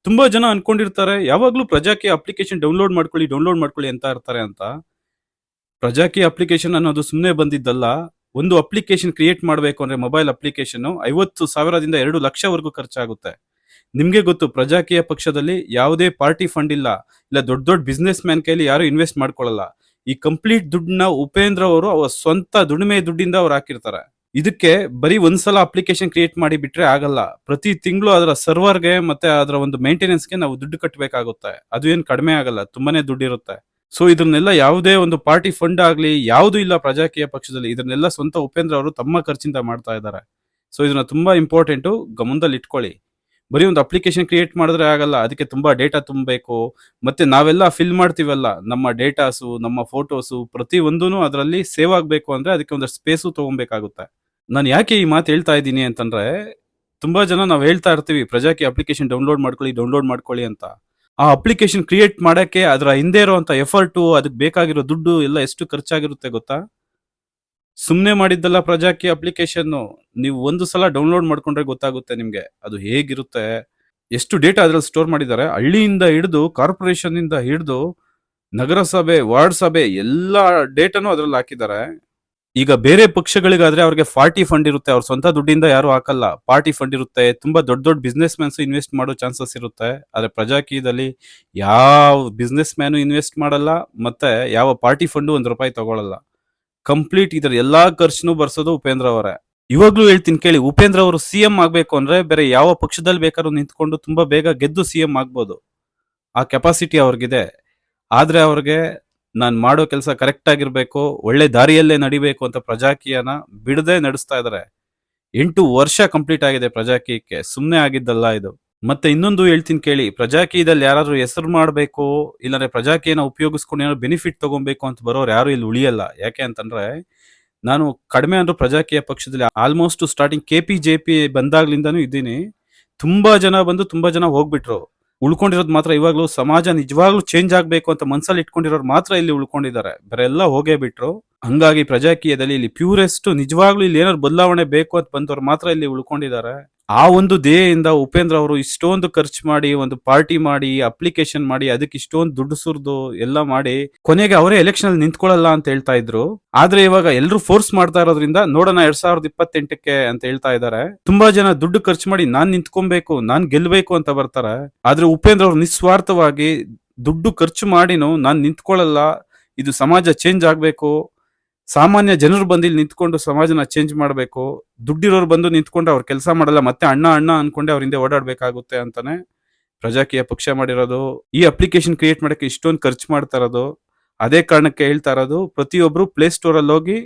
ತುಂಬಾ ಜನ ಅನ್ಕೊಂಡಿರ್ತಾರೆ ಯಾವಾಗ್ಲೂ ಪ್ರಜಾಕೀಯ ಅಪ್ಲಿಕೇಶನ್ ಡೌನ್ಲೋಡ್ ಮಾಡ್ಕೊಳ್ಳಿ ಅಂತ ಇರ್ತಾರೆ ಅಂತ. ಪ್ರಜಾಕೀಯ ಅಪ್ಲಿಕೇಶನ್ ಅನ್ನೋದು ಸುಮ್ಮನೆ ಬಂದಿದ್ದಲ್ಲ. ಒಂದು ಅಪ್ಲಿಕೇಶನ್ ಕ್ರಿಯೇಟ್ ಮಾಡಬೇಕು ಅಂದ್ರೆ ಮೊಬೈಲ್ ಅಪ್ಲಿಕೇಶನ್ 50,000 ದಿಂದ 2,00,000 ವರೆಗೂ ಖರ್ಚಾಗುತ್ತೆ. ನಿಮ್ಗೆ ಗೊತ್ತು ಪ್ರಜಾಕೀಯ ಪಕ್ಷದಲ್ಲಿ ಯಾವುದೇ ಪಾರ್ಟಿ ಫಂಡ್ ಇಲ್ಲ. ಇಲ್ಲ ದೊಡ್ಡ ದೊಡ್ಡ ಬಿಸ್ನೆಸ್ ಮ್ಯಾನ್ ಕೈಲಿ ಯಾರು ಇನ್ವೆಸ್ಟ್ ಮಾಡ್ಕೊಳ್ಳಲ್ಲ. ಈ ಕಂಪ್ಲೀಟ್ ದುಡ್ಡನ್ನ ಉಪೇಂದ್ರ ಅವರು ಅವ್ರ ಸ್ವಂತ ದುಡಿಮೆ ದುಡ್ಡಿಂದ ಅವ್ರು ಹಾಕಿರ್ತಾರೆ. ಇದಕ್ಕೆ ಬರೀ ಒಂದ್ಸಲ ಅಪ್ಲಿಕೇಶನ್ ಕ್ರಿಯೇಟ್ ಮಾಡಿ ಬಿಟ್ರೆ ಆಗಲ್ಲ. ಪ್ರತಿ ತಿಂಗಳು ಅದರ ಸರ್ವರ್ಗೆ ಮತ್ತೆ ಅದರ ಒಂದು ಮೇಂಟೆನೆನ್ಸ್ಗೆ ನಾವು ದುಡ್ಡು ಕಟ್ಟಬೇಕಾಗುತ್ತೆ. ಅದು ಏನ್ ಕಡಿಮೆ ಆಗಲ್ಲ, ತುಂಬಾನೇ ದುಡ್ಡಿರುತ್ತೆ. ಸೊ ಇದನ್ನೆಲ್ಲ ಯಾವುದೇ ಒಂದು ಪಾರ್ಟಿ ಫಂಡ್ ಆಗ್ಲಿ ಯಾವುದು ಇಲ್ಲ ಪ್ರಜಾಕೀಯ ಪಕ್ಷದಲ್ಲಿ. ಇದನ್ನೆಲ್ಲ ಸ್ವಂತ ಉಪೇಂದ್ರ ಅವರು ತಮ್ಮ ಖರ್ಚಿಂದ ಮಾಡ್ತಾ ಇದ್ದಾರೆ. ಸೊ ಇದನ್ನ ತುಂಬಾ ಇಂಪಾರ್ಟೆಂಟು, ಗಮನದಲ್ಲಿ ಇಟ್ಕೊಳ್ಳಿ. ಬರೀ ಒಂದು ಅಪ್ಲಿಕೇಶನ್ ಕ್ರಿಯೇಟ್ ಮಾಡಿದ್ರೆ ಆಗಲ್ಲ, ಅದಕ್ಕೆ ತುಂಬಾ ಡೇಟಾ ತುಂಬಬೇಕು. ಮತ್ತೆ ನಾವೆಲ್ಲ ಫಿಲ್ ಮಾಡ್ತೀವಲ್ಲ, ನಮ್ಮ ಡೇಟಾಸು, ನಮ್ಮ ಫೋಟೋಸು, ಪ್ರತಿ ಒಂದೂನು ಅದರಲ್ಲಿ ಸೇವ್ ಆಗಬೇಕು ಅಂದ್ರೆ ಅದಕ್ಕೆ ಒಂದಷ್ಟು ಸ್ಪೇಸು ತಗೊಬೇಕಾಗುತ್ತೆ. ನಾನು ಯಾಕೆ ಈ ಮಾತು ಹೇಳ್ತಾ ಇದ್ದೀನಿ ಅಂತಂದ್ರೆ, ತುಂಬಾ ಜನ ನಾವು ಹೇಳ್ತಾ ಇರ್ತೀವಿ ಪ್ರಜಾಕೀಯ ಅಪ್ಲಿಕೇಶನ್ ಡೌನ್ಲೋಡ್ ಮಾಡ್ಕೊಳ್ಳಿ ಅಂತ. ಆ ಅಪ್ಲಿಕೇಶನ್ ಕ್ರಿಯೇಟ್ ಮಾಡಕ್ಕೆ ಅದರ ಹಿಂದೆ ಇರುವಂತ ಎಫರ್ಟು, ಅದಕ್ಕೆ ಬೇಕಾಗಿರೋ ದುಡ್ಡು ಎಲ್ಲ ಎಷ್ಟು ಖರ್ಚಾಗಿರುತ್ತೆ ಗೊತ್ತಾ? ಸುಮ್ಮನೆ ಮಾಡಿದ್ದಲ್ಲ ಪ್ರಜಾಕೀಯ ಅಪ್ಲಿಕೇಶನ್. ನೀವು ಒಂದು ಸಲ ಡೌನ್ಲೋಡ್ ಮಾಡ್ಕೊಂಡ್ರೆ ಗೊತ್ತಾಗುತ್ತೆ ನಿಮ್ಗೆ ಅದು ಹೇಗಿರುತ್ತೆ, ಎಷ್ಟು ಡೇಟಾ ಅದ್ರಲ್ಲಿ ಸ್ಟೋರ್ ಮಾಡಿದ್ದಾರೆ. ಹಳ್ಳಿಯಿಂದ ಹಿಡಿದು ಕಾರ್ಪೊರೇಷನ್ ಇಂದ ಹಿಡಿದು ನಗರಸಭೆ, ವಾರ್ಡ್ ಸಭೆ ಎಲ್ಲ ಡೇಟಾನು ಅದ್ರಲ್ಲಿ ಹಾಕಿದ್ದಾರೆ. ಈಗ ಬೇರೆ ಪಕ್ಷಗಳಿಗಾದ್ರೆ ಅವ್ರಿಗೆ ಪಾರ್ಟಿ ಫಂಡ್ ಇರುತ್ತೆ, ಅವ್ರ ಸ್ವಂತ ದುಡ್ಡಿಂದ ಯಾರು ಹಾಕಲ್ಲ. ಪಾರ್ಟಿ ಫಂಡ್ ಇರುತ್ತೆ, ತುಂಬಾ ದೊಡ್ಡ ದೊಡ್ಡ ಬಿಸ್ನೆಸ್ ಮ್ಯಾನ್ಸ್ ಇನ್ವೆಸ್ಟ್ ಮಾಡೋ ಚಾನ್ಸಸ್ ಇರುತ್ತೆ. ಆದ್ರೆ ಪ್ರಜಾಕೀಯದಲ್ಲಿ ಯಾವ ಬಿಸ್ನೆಸ್ ಮ್ಯಾನು ಇನ್ವೆಸ್ಟ್ ಮಾಡಲ್ಲ, ಮತ್ತೆ ಯಾವ ಪಾರ್ಟಿ ಫಂಡು ₹1 ತಗೊಳಲ್ಲ. ಕಂಪ್ಲೀಟ್ ಇದರ ಎಲ್ಲಾ ಖರ್ಚುನು ಬರ್ಸೋದು ಉಪೇಂದ್ರ ಅವರೇ. ಇವಾಗ್ಲೂ ಹೇಳ್ತೀನಿ ಕೇಳಿ, ಉಪೇಂದ್ರ ಅವರು ಸಿಎಂ ಆಗ್ಬೇಕು ಅಂದ್ರೆ ಬೇರೆ ಯಾವ ಪಕ್ಷದಲ್ಲಿ ಬೇಕಾದ್ರೂ ನಿಂತ್ಕೊಂಡು ತುಂಬಾ ಬೇಗ ಗೆದ್ದು ಸಿಎಂ ಆಗ್ಬೋದು. ಆ ಕೆಪಾಸಿಟಿ ಅವ್ರಿಗಿದೆ. ಆದ್ರೆ ಅವ್ರಿಗೆ ನಾನ್ ಮಾಡೋ ಕೆಲಸ ಕರೆಕ್ಟ್ ಆಗಿರ್ಬೇಕು, ಒಳ್ಳೆ ದಾರಿಯಲ್ಲೇ ನಡಿಬೇಕು ಅಂತ ಪ್ರಜಾಕೀಯನ ಬಿಡದೆ ನಡೆಸ್ತಾ ಇದಾರೆ. 8 ವರ್ಷ ಕಂಪ್ಲೀಟ್ ಆಗಿದೆ ಪ್ರಜಾಕೀಯಕ್ಕೆ, ಸುಮ್ನೆ ಆಗಿದ್ದಲ್ಲ ಇದು. ಮತ್ತೆ ಇನ್ನೊಂದು ಹೇಳ್ತೀನಿ ಕೇಳಿ, ಪ್ರಜಾಕೀಯದಲ್ಲಿ ಯಾರಾದ್ರೂ ಹೆಸರು ಮಾಡಬೇಕು, ಇಲ್ಲಾಂದ್ರೆ ಪ್ರಜಾಕೀಯನ ಉಪಯೋಗಿಸ್ಕೊಂಡು ಏನಾದ್ರು ಬೆನಿಫಿಟ್ ತಗೊಬೇಕು ಅಂತ ಬರೋರು ಯಾರು ಇಲ್ಲಿ ಉಳಿಯಲ್ಲ. ಯಾಕೆ ಅಂತಂದ್ರೆ, ನಾನು ಕಡಿಮೆ ಅಂದ್ರೂ ಪ್ರಜಾಕೀಯ ಪಕ್ಷದಲ್ಲಿ ಆಲ್ಮೋಸ್ಟ್ ಸ್ಟಾರ್ಟಿಂಗ್ KPJP ಬಂದಾಗ್ಲಿಂದಾನು ಇದ್ದೀನಿ. ತುಂಬಾ ಜನ ಬಂದು ತುಂಬಾ ಜನ ಹೋಗ್ಬಿಟ್ರು. ಉಳ್ಕೊಂಡಿರೋದು ಮಾತ್ರ ಇವಾಗ್ಲೂ ಸಮಾಜ ನಿಜವಾಗ್ಲೂ ಚೇಂಜ್ ಆಗ್ಬೇಕು ಅಂತ ಮನ್ಸಲ್ಲಿ ಇಟ್ಕೊಂಡಿರೋರು ಮಾತ್ರ ಇಲ್ಲಿ ಉಳ್ಕೊಂಡಿದ್ದಾರೆ. ಬೇರೆ ಎಲ್ಲ ಹೋಗೇ ಬಿಟ್ರು. ಹಂಗಾಗಿ ಪ್ರಜಾಕೀಯದಲ್ಲಿ ಇಲ್ಲಿ ಪ್ಯೂರೆಸ್ಟ್ ನಿಜವಾಗ್ಲೂ ಇಲ್ಲಿ ಏನಾದ್ರು ಬದಲಾವಣೆ ಬೇಕು ಅಂತ ಬಂದವ್ರು ಮಾತ್ರ ಇಲ್ಲಿ ಉಳ್ಕೊಂಡಿದ್ದಾರೆ. ಆ ಒಂದು ಧ್ಯೇಯದಿಂದ ಉಪೇಂದ್ರ ಅವರು ಇಷ್ಟೊಂದು ಖರ್ಚು ಮಾಡಿ, ಒಂದು ಪಾರ್ಟಿ ಮಾಡಿ, ಅಪ್ಲಿಕೇಶನ್ ಮಾಡಿ, ಅದಕ್ಕೆ ಇಷ್ಟೊಂದು ದುಡ್ಡು ಸುರಿದು ಎಲ್ಲ ಮಾಡಿ, ಕೊನೆಗೆ ಅವರೇ ಎಲೆಕ್ಷನ್ ಅಲ್ಲಿ ನಿಂತ್ಕೊಳ್ಳಲ್ಲ ಅಂತ ಹೇಳ್ತಾ ಇದ್ರು. ಆದ್ರೆ ಇವಾಗ ಎಲ್ಲರೂ ಫೋರ್ಸ್ ಮಾಡ್ತಾ ಇರೋದ್ರಿಂದ ನೋಡೋಣ 2028ಕ್ಕೆ ಅಂತ ಹೇಳ್ತಾ ಇದ್ದಾರೆ. ತುಂಬಾ ಜನ ದುಡ್ಡು ಖರ್ಚು ಮಾಡಿ ನಾನ್ ನಿಂತ್ಕೊಬೇಕು, ನಾನ್ ಗೆಲ್ಬೇಕು ಅಂತ ಬರ್ತಾರೆ. ಆದ್ರೆ ಉಪೇಂದ್ರ ಅವರು ನಿಸ್ವಾರ್ಥವಾಗಿ ದುಡ್ಡು ಖರ್ಚು ಮಾಡಿನೂ ನಾನ್ ನಿಂತ್ಕೊಳ್ಳಲ್ಲ, ಇದು ಸಮಾಜ ಚೇಂಜ್ ಆಗ್ಬೇಕು, ಸಾಮಾನ್ಯ ಜನರು ಬಂದು ಇಲ್ಲಿ ನಿಂತ್ಕೊಂಡು ಸಮಾಜನ ಚೇಂಜ್ ಮಾಡಬೇಕು, ದುಡ್ಡಿರೋರು ಬಂದು ನಿಂತ್ಕೊಂಡ್ರೆ ಅವ್ರ ಕೆಲಸ ಮಾಡಲ್ಲ, ಮತ್ತೆ ಅಣ್ಣ ಅಣ್ಣ ಅನ್ಕೊಂಡೆ ಅವ್ರ ಹಿಂದೆ ಓಡಾಡ್ಬೇಕಾಗುತ್ತೆ ಅಂತಾನೆ ಪ್ರಜಾಕೀಯ ಪಕ್ಷ ಮಾಡಿರೋದು. ಈ ಅಪ್ಲಿಕೇಶನ್ ಕ್ರಿಯೇಟ್ ಮಾಡಕ್ಕೆ ಇಷ್ಟೊಂದು ಖರ್ಚು ಮಾಡ್ತಾ ಇರೋದು ಅದೇ ಕಾರಣಕ್ಕೆ ಹೇಳ್ತಾ ಇರೋದು. ಪ್ರತಿಯೊಬ್ರು ಪ್ಲೇ ಸ್ಟೋರ್ ಅಲ್ಲಿ ಹೋಗಿ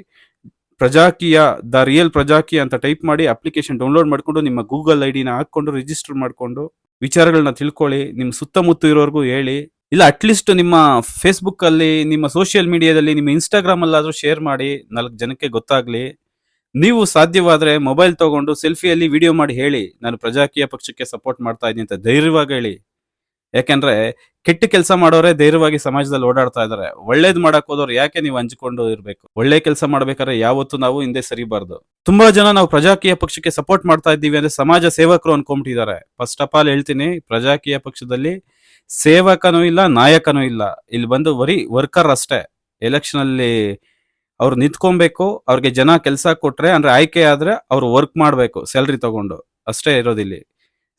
ಪ್ರಜಾಕೀಯ, ದ ರಿಯಲ್ ಪ್ರಜಾಕೀಯ ಅಂತ ಟೈಪ್ ಮಾಡಿ ಅಪ್ಲಿಕೇಶನ್ ಡೌನ್ಲೋಡ್ ಮಾಡ್ಕೊಂಡು ನಿಮ್ಮ ಗೂಗಲ್ ಐಡಿನ ಹಾಕೊಂಡು ರಿಜಿಸ್ಟರ್ ಮಾಡ್ಕೊಂಡು ವಿಚಾರಗಳನ್ನ ತಿಳ್ಕೊಳ್ಳಿ. ನಿಮ್ ಸುತ್ತಮುತ್ತ ಇರೋರ್ಗೂ ಹೇಳಿ. ಇಲ್ಲ ಅಟ್ಲೀಸ್ಟ್ ನಿಮ್ಮ ಫೇಸ್ಬುಕ್ ಅಲ್ಲಿ, ನಿಮ್ಮ ಸೋಷಿಯಲ್ ಮೀಡಿಯಾದಲ್ಲಿ, ನಿಮ್ಮ ಇನ್ಸ್ಟಾಗ್ರಾಮ್ ಅಲ್ಲಾದ್ರೂ ಶೇರ್ ಮಾಡಿ, 4 ಜನಕ್ಕೆ ಗೊತ್ತಾಗ್ಲಿ. ನೀವು ಸಾಧ್ಯವಾದ್ರೆ ಮೊಬೈಲ್ ತಗೊಂಡು ಸೆಲ್ಫಿಯಲ್ಲಿ ವಿಡಿಯೋ ಮಾಡಿ ಹೇಳಿ, ನಾನು ಪ್ರಜಾಕೀಯ ಪಕ್ಷಕ್ಕೆ ಸಪೋರ್ಟ್ ಮಾಡ್ತಾ ಇದ್ದೀನಿ ಅಂತ ಧೈರ್ಯವಾಗಿ ಹೇಳಿ. ಯಾಕಂದ್ರೆ ಕೆಟ್ಟ ಕೆಲಸ ಮಾಡೋರೇ ಧೈರ್ಯವಾಗಿ ಸಮಾಜದಲ್ಲಿ ಓಡಾಡ್ತಾ ಇದಾರೆ. ಒಳ್ಳೇದ್ ಮಾಡಕ್ ಹೋದವ್ರು ಯಾಕೆ ನೀವು ಹಂಚಿಕೊಂಡು ಇರ್ಬೇಕು? ಒಳ್ಳೆ ಕೆಲಸ ಮಾಡ್ಬೇಕಾದ್ರೆ ಯಾವತ್ತೂ ನಾವು ಹಿಂದೆ ಸರಿಬಾರ್ದು. ತುಂಬಾ ಜನ ನಾವು ಪ್ರಜಾಕೀಯ ಪಕ್ಷಕ್ಕೆ ಸಪೋರ್ಟ್ ಮಾಡ್ತಾ ಇದ್ದೀವಿ ಅಂದ್ರೆ ಸಮಾಜ ಸೇವಕರು ಅನ್ಕೊಂಡ್ಬಿಟ್ಟಿದ್ದಾರೆ. ಫಸ್ಟ್ ಆಫ್ ಆಲ್ ಹೇಳ್ತೀನಿ, ಪ್ರಜಾಕೀಯ ಪಕ್ಷದಲ್ಲಿ ಸೇವಕನೂ ಇಲ್ಲ, ನಾಯಕನೂ ಇಲ್ಲ. ಇಲ್ಲಿ ಬಂದು ಬರೀ ವರ್ಕರ್ ಅಷ್ಟೇ. ಎಲೆಕ್ಷನ್ ಅಲ್ಲಿ ಅವ್ರು ನಿಂತ್ಕೊಬೇಕು, ಅವ್ರಿಗೆ ಜನ ಕೆಲಸ ಕೊಟ್ರೆ ಅಂದ್ರೆ ಆಯ್ಕೆ ಆದ್ರೆ ಅವ್ರು ವರ್ಕ್ ಮಾಡ್ಬೇಕು ಸ್ಯಾಲ್ರಿ ತಗೊಂಡು, ಅಷ್ಟೇ ಇರೋದಿಲ್ಲಿ.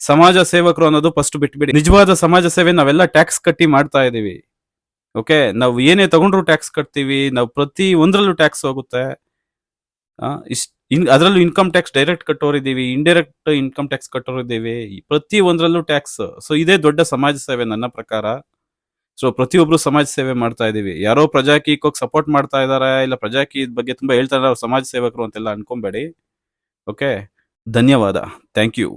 ಸಮಾಜ ಸೇವಕರು ಅನ್ನೋದು ಫಸ್ಟ್ ಬಿಟ್ಬಿಡಿ. ನಿಜವಾದ ಸಮಾಜ ಸೇವೆ ನಾವೆಲ್ಲ ಟ್ಯಾಕ್ಸ್ ಕಟ್ಟಿ ಮಾಡ್ತಾ ಇದೀವಿ. ಓಕೆ, ನಾವು ಏನೇ ತಗೊಂಡ್ರು ಟ್ಯಾಕ್ಸ್ ಕಟ್ತೀವಿ, ನಾವು ಪ್ರತಿ ಒಂದ್ರಲ್ಲೂ ಟ್ಯಾಕ್ಸ್ ಹೋಗುತ್ತೆ. ಅದರಲ್ಲೂ ಇನ್ಕಮ್ ಟ್ಯಾಕ್ಸ್ ಡೈರೆಕ್ಟ್ ಕಟ್ಟೋರಿದ್ದೀವಿ, ಇಂಡೈರೆಕ್ಟ್ ಇನ್ಕಮ್ ಟ್ಯಾಕ್ಸ್ ಕಟ್ಟೋರಿದ್ದೀವಿ, ಪ್ರತಿ ಒಂದ್ರಲ್ಲೂ ಟ್ಯಾಕ್ಸ್. ಸೊ ಇದೇ ದೊಡ್ಡ ಸಮಾಜ ಸೇವೆ ನನ್ನ ಪ್ರಕಾರ. ಸೊ ಪ್ರತಿಯೊಬ್ರು ಸಮಾಜ ಸೇವೆ ಮಾಡ್ತಾ ಇದೀವಿ. ಯಾರೋ ಪ್ರಜಾಕೀಯಕ್ಕೆ ಸಪೋರ್ಟ್ ಮಾಡ್ತಾ ಇದಾರೆ, ಇಲ್ಲ ಪ್ರಜಾಕೀಯದ ಬಗ್ಗೆ ತುಂಬಾ ಹೇಳ್ತಾ ಇದಾರೆ, ಅವ್ರು ಸಮಾಜ ಸೇವಕರು ಅಂತೆಲ್ಲ ಅನ್ಕೊಂಬೇಡಿ. ಓಕೆ, ಧನ್ಯವಾದ. Thank you.